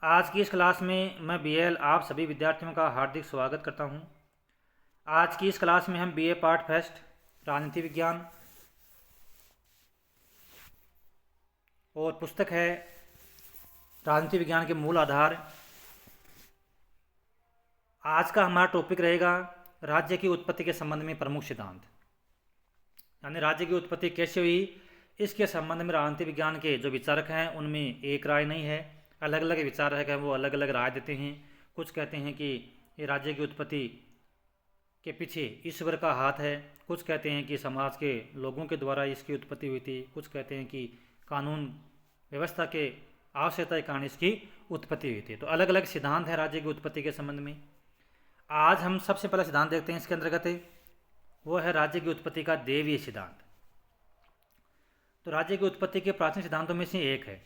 आज की इस क्लास में मैं बीएल आप सभी विद्यार्थियों का हार्दिक स्वागत करता हूं। आज की इस क्लास में हम बीए पार्ट फर्स्ट राजनीति विज्ञान और पुस्तक है राजनीति विज्ञान के मूल आधार। आज का हमारा टॉपिक रहेगा राज्य की उत्पत्ति के संबंध में प्रमुख सिद्धांत, यानी राज्य की उत्पत्ति कैसे हुई इसके संबंध में राजनीति विज्ञान के जो विचारक हैं उनमें एक राय नहीं है, अलग अलग विचारक हैं वो अलग अलग राय देते हैं। कुछ कहते हैं कि ये राज्य की उत्पत्ति के पीछे ईश्वर का हाथ है, कुछ कहते हैं कि समाज के लोगों के द्वारा इसकी उत्पत्ति हुई थी, कुछ कहते हैं कि कानून व्यवस्था के आवश्यकता के कारण इसकी उत्पत्ति हुई थी। तो अलग अलग सिद्धांत हैं राज्य की उत्पत्ति के संबंध में। आज हम सबसे पहला सिद्धांत देखते हैं इसके अंतर्गत, वो है राज्य की उत्पत्ति का देवीय सिद्धांत। तो राज्य की उत्पत्ति के प्राचीन सिद्धांतों में से एक है।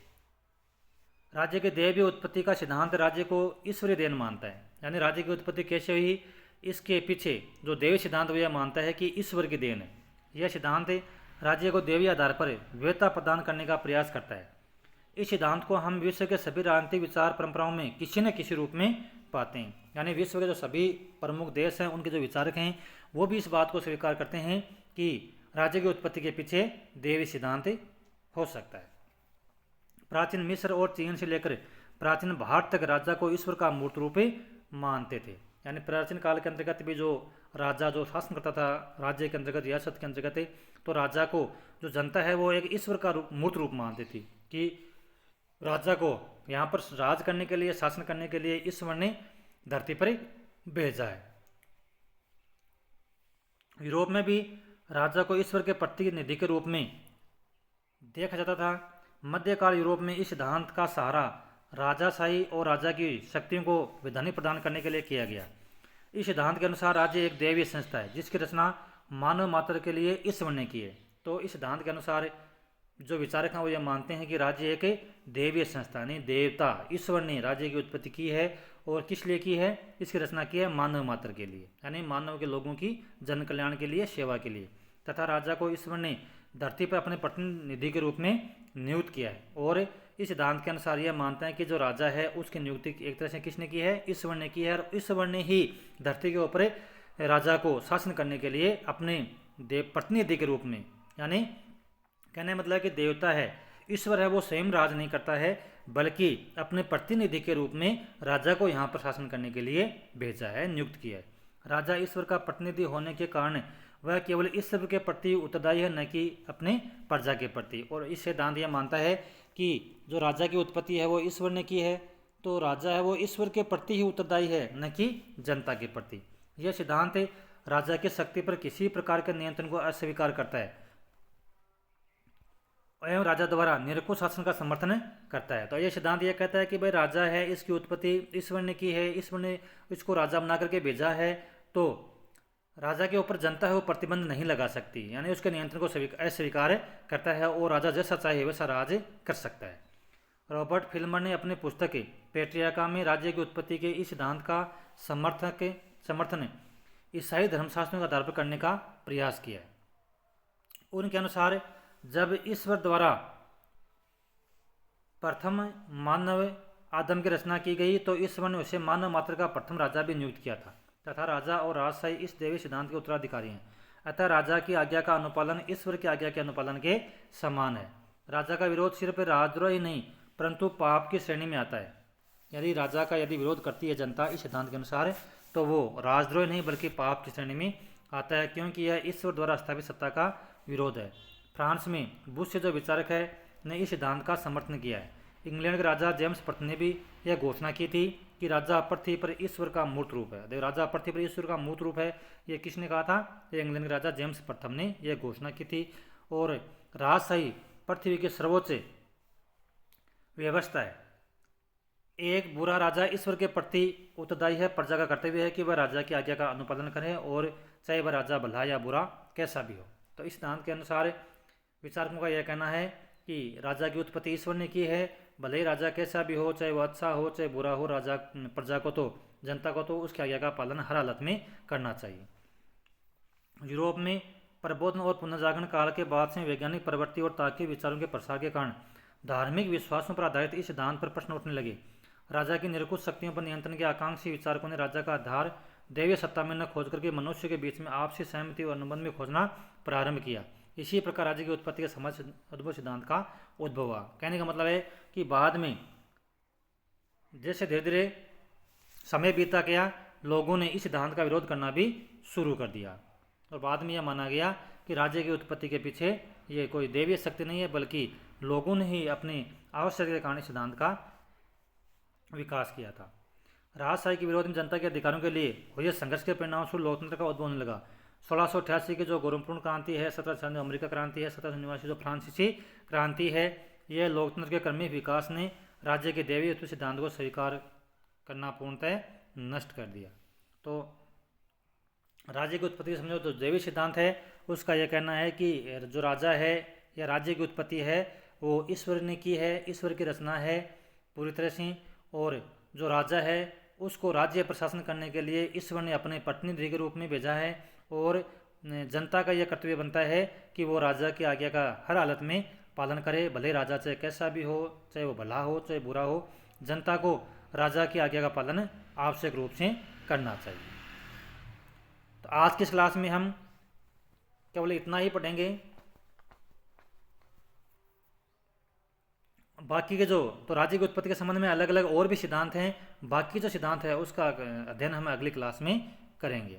राज्य के देवीय उत्पत्ति का सिद्धांत राज्य को ईश्वरीय देन मानता है, यानी राज्य की उत्पत्ति कैसे हुई इसके पीछे जो देवी सिद्धांत वो यह मानता है कि ईश्वर की देन है। यह सिद्धांत राज्य को देवी आधार पर विविधता प्रदान करने का प्रयास करता है। इस सिद्धांत को हम विश्व के सभी राजनीतिक विचार परंपराओं में किसी न किसी रूप में पाते हैं, यानी विश्व के जो सभी प्रमुख देश हैं उनके जो विचारक हैं वो भी इस बात को स्वीकार करते हैं कि राज्य की उत्पत्ति के पीछे देवी सिद्धांत हो सकता है। प्राचीन मिस्र और चीन से लेकर प्राचीन भारत तक राजा को ईश्वर का मूर्त रूप मानते थे, यानी प्राचीन काल के अंतर्गत भी जो राजा जो शासन करता था राज्य के अंतर्गत रियासत के अंतर्गत, तो राजा को जो जनता है वो एक ईश्वर का मूर्त रूप मानती थी कि राजा को यहाँ पर राज करने के लिए शासन करने के लिए ईश्वर ने धरती पर भेजा है। यूरोप में भी राजा को ईश्वर के प्रतिनिधि के रूप में देखा जाता था। मध्यकाल यूरोप में इस सिद्धांत का सहारा राजाशाही और राजा की शक्तियों को वैधानिक प्रदान करने के लिए किया गया। इस सिद्धांत के अनुसार राज्य एक दैवीय संस्था है जिसकी रचना मानव मात्र के लिए ईश्वर ने की है। तो इस सिद्धांत के अनुसार जो विचारक हैं वो यह मानते हैं कि राज्य एक दैवीय संस्था यानी देवता ईश्वर ने राज्य की उत्पत्ति की है, और किस लिए की है, इसकी रचना की है मानव मात्र के लिए, यानी मानव के लोगों की जन कल्याण के लिए, सेवा के लिए, तथा राजा को ईश्वर ने धरती पर अपने प्रतिनिधि के रूप में नियुक्त किया है। और इस सिद्धांत के अनुसार यह मानते हैं कि जो राजा है उसकी नियुक्ति एक तरह से किसने की है, ईश्वर ने की है, और ईश्वर ने ही धरती के ऊपर राजा को शासन करने के लिए अपने प्रतिनिधि के रूप में, यानी कहने मतलब कि देवता है ईश्वर है वो स्वयं राज नहीं करता है बल्कि अपने प्रतिनिधि के रूप में राजा को यहाँ पर शासन करने के लिए भेजा है, नियुक्त किया है। राजा ईश्वर का प्रतिनिधि होने के कारण वह केवल ईश्वर के प्रति उत्तरदायी है, न कि अपने प्रजा के प्रति। और इस सिद्धांत यह मानता है कि जो राजा की उत्पत्ति है वो ईश्वर ने की है, तो राजा है वो ईश्वर के प्रति ही उत्तरदायी है, न कि जनता के प्रति। यह सिद्धांत राजा की शक्ति पर किसी प्रकार के नियंत्रण को अस्वीकार करता है एवं राजा द्वारा निरंकुश शासन का समर्थन करता है। तो यह सिद्धांत यह कहता है कि भाई राजा है इसकी उत्पत्ति ईश्वर ने की है, ईश्वर ने इसको राजा बना करके भेजा है, तो राजा के ऊपर जनता है वो प्रतिबंध नहीं लगा सकती, यानी उसके नियंत्रण को अस्वीकार करता है और राजा जैसा चाहे वैसा राज कर सकता है। रॉबर्ट फिल्मर ने अपनी पुस्तक पेट्रियाका में राज्य की उत्पत्ति के इस सिद्धांत का समर्थन ईसाई धर्मशास्त्रों के आधार पर करने का प्रयास किया है। उनके अनुसार जब ईश्वर द्वारा प्रथम मानव आदम की रचना की गई तो ईश्वर ने उसे मानव मात्र का प्रथम राजा भी नियुक्त किया था, तथा राजा और राजशाही इस देवी सिद्धांत के उत्तराधिकारी हैं। अतः राजा की आज्ञा का अनुपालन ईश्वर की आज्ञा के अनुपालन के समान है। राजा का विरोध सिर्फ राजद्रोह ही नहीं परंतु पाप की श्रेणी में आता है। यदि राजा का यदि विरोध करती है जनता इस सिद्धांत के अनुसार तो वो राजद्रोह नहीं बल्कि पाप की श्रेणी में आता है, क्योंकि यह ईश्वर द्वारा स्थापित सत्ता का विरोध है। फ्रांस में बुश से जो विचारक है ने इस सिद्धांत का समर्थन किया है। इंग्लैंड के राजा जेम्स प्रथम ने भी यह घोषणा की थी कि राजा पृथ्वी पर ईश्वर का मूर्त रूप है। राजा पृथ्वी पर ईश्वर का मूर्त रूप है, ये किसने कहा था, ये इंग्लैंड के राजा जेम्स प्रथम ने यह घोषणा की थी। और राजशाही पृथ्वी की सर्वोच्च व्यवस्था है। एक बुरा राजा ईश्वर के प्रति उत्तरदायी है, प्रजा का कर्तव्य है कि वह राजा की आज्ञा का अनुपालन करे, और चाहे वह राजा भला या बुरा कैसा भी हो। तो इस सिद्धांत के अनुसार विचारकों का यह कहना है कि राजा की उत्पत्ति ईश्वर ने की है, भले ही राजा कैसा भी हो, चाहे वो अच्छा हो चाहे बुरा हो, राजा प्रजा को तो जनता को तो उसकी आज्ञा का पालन हर हालत में करना चाहिए। यूरोप में प्रबोधन और पुनर्जागरण काल के बाद से वैज्ञानिक प्रवृत्ति और तार्किक विचारों के प्रसार के कारण धार्मिक विश्वासों पर आधारित इस सिद्धांत पर प्रश्न उठने लगे। राजा की निरकुश शक्तियों पर नियंत्रण के आकांक्षी विचारकों ने राजा का आधार दैवीय सत्ता में न खोज करके मनुष्य के बीच में आपसी सहमति और अनुबंध में खोजना प्रारंभ किया। इसी प्रकार राज्य की उत्पत्ति के समाज उद्भव सिद्धांत का उद्भव हुआ। कहने का मतलब है कि बाद में जैसे धीरे धीरे समय बीता गया, लोगों ने इस सिद्धांत का विरोध करना भी शुरू कर दिया और बाद में यह माना गया कि राज्य की उत्पत्ति के पीछे ये कोई दैवीय शक्ति नहीं है, बल्कि लोगों ने ही अपनी आवश्यकता के कारण सिद्धांत का विकास किया था। राजशाही के विरोध में जनता के अधिकारों के लिए हुए संघर्ष के परिणाम स्वरूप लोकतंत्र का उद्भव होने लगा। 1688 की जो गौरवपूर्ण क्रांति है, 1796 अमेरिका क्रांति है, 1799 जो फ्रांसीसी क्रांति है, यह लोकतंत्र के क्रमिक विकास ने राज्य के दैवीय सिद्धांत को स्वीकार करना पूर्णतः नष्ट कर दिया। तो राज्य की उत्पत्ति समझो तो दैवीय सिद्धांत है, उसका यह कहना है कि जो राजा है या राज्य की उत्पत्ति है वो ईश्वर ने की है, ईश्वर की रचना है पूरी तरह से, और जो राजा है उसको राज्य प्रशासन करने के लिए ईश्वर ने अपने प्रतिनिधि के रूप में भेजा है, और जनता का यह कर्तव्य बनता है कि वो राजा की आज्ञा का हर हालत में पालन करे, भले राजा चाहे कैसा भी हो, चाहे वो भला हो चाहे बुरा हो, जनता को राजा की आज्ञा का पालन आवश्यक रूप से करना चाहिए। तो आज की क्लास में हम केवल इतना ही पढ़ेंगे। बाकी के जो तो राज्य की उत्पत्ति के संबंध में अलग अलग और भी सिद्धांत हैं, बाकी जो सिद्धांत है उसका अध्ययन हम अगली क्लास में करेंगे।